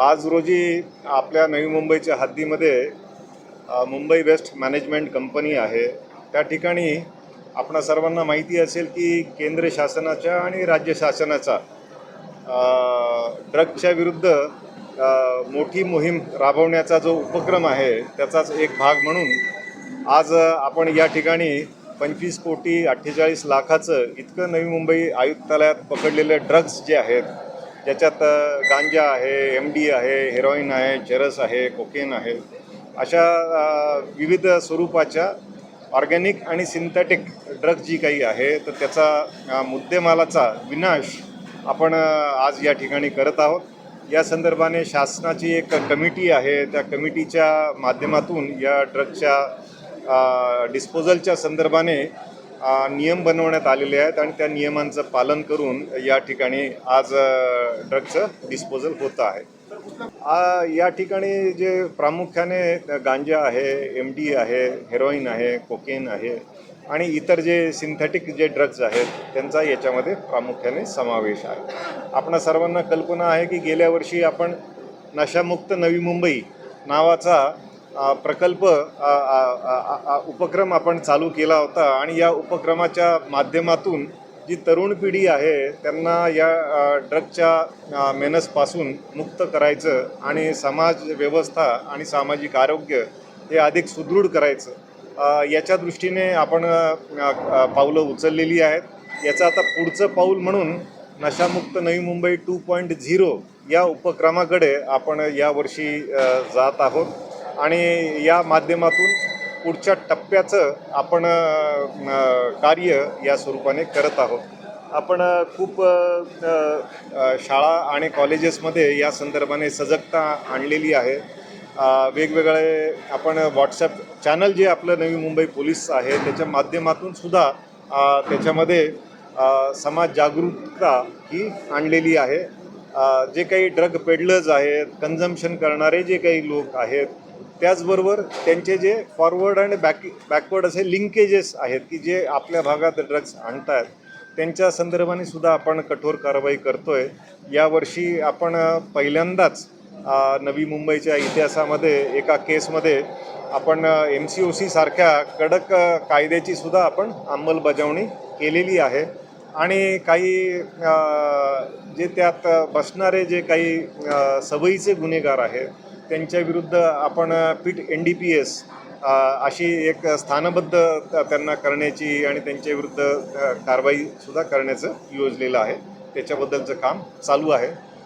आज रोजी आपल्या नवी मुंबईच्या हद्दीमध्ये मुंबई वेस्ट मॅनेजमेंट कंपनी आहे. त्या ठिकाणी आपणा सर्वांना माहिती असेल की केंद्र शासनाच्या आणि राज्य शासनाचा ड्रग्सच्या विरुद्ध मोठी मोहीम राबवण्याचा जो उपक्रम आहे त्याचाच एक भाग म्हणून आज आपण या ठिकाणी 25 कोटी 48 लाखाचं इतकं नवी मुंबई आयुक्तालयात पकडलेले ड्रग्स जे आहेत, ज्याच्यात गांजा आहे, MD आहे, हेरोईन आहे, चरस आहे, कोकेन आहे, अशा विविध स्वरूपाच्या ऑर्गॅनिक आणि सिंथेटिक ड्रग्स जी काही आहे तर त्याचा मुद्देमालाचा विनाश आपण आज या ठिकाणी करत आहोत. या संदर्भाने शासनाची एक कमिटी आहे, त्या कमिटीच्या माध्यमातून या ड्रग्सच्या डिस्पोजलच्या संदर्भाने नियम बनवण्यात आलेले आहेत आणि त्या नियमांचं पालन करून या ठिकाणी आज ड्रग्सचं डिस्पोजल होत आहे. या ठिकाणी जे प्रामुख्याने गांजा आहे, MD आहे, हेरोईन आहे, कोकेन आहे आणि इतर जे सिंथेटिक जे ड्रग्ज आहेत त्यांचा याच्यामध्ये प्रामुख्याने समावेश आहे. आपणा सर्वांना कल्पना आहे की गेल्या वर्षी आपण नशामुक्त नवी मुंबई नावाचा प्रकल्प उपक्रम आपण चालू केला होता आणि या उपक्रमाच्या माध्यमातून जी तरुण पिढी आहे त्यांना या ड्रग्सच्या मेनसपासून मुक्त करायचं आणि समाज व्यवस्था आणि सामाजिक आरोग्य हे अधिक सुदृढ करायचं, याच्या दृष्टीने आपण पावलं उचललेली आहेत. याचं आता पुढचं पाऊल म्हणून नशामुक्त नवी मुंबई 2.0 या उपक्रमाकडे आपण यावर्षी जात आहोत आणि या माध्यमातून पुढच्या टप्प्याचं आपण कार्य या स्वरूपाने करत आहोत. आपण खूप शाळा आणि कॉलेजेसमध्ये या संदर्भाने सजगता आणलेली आहे. वेगवेगळे आपण व्हॉट्सॲप चॅनल जे आपलं नवी मुंबई पोलीस आहे त्याच्या माध्यमातून सुद्धा त्याच्यामध्ये समाज जागरूकता ही आणलेली आहे. जे काही ड्रग पेडलर्स आहेत, कन्झम्पशन करणारे जे काही लोक आहेत, त्याचबरोबर त्यांचे जे फॉरवर्ड आणि बॅकवर्ड असे लिंकेजेस आहेत की जे आपल्या भागात ड्रग्स आणतात त्यांच्या संदर्भाने सुद्धा आपण कठोर कारवाई करतो आहे. यावर्षी आपण पहिल्यांदाच नवी मुंबईच्या इतिहासामध्ये एका केसमध्ये आपण MCOC सारख्या कडक कायद्याची सुद्धा आपण अंमलबजावणी केलेली आहे आणि काही जे त्यात बसणारे जे काही सवयीचे गुन्हेगार आहेत त्यांच्याविरुद्ध आपण PIT NDPS अशी एक स्थानबद्ध त्यांना करण्याची आणि त्यांच्याविरुद्ध कारवाईसुद्धा करण्याचं योजलेलं आहे. त्याच्याबद्दलचं काम चालू आहे.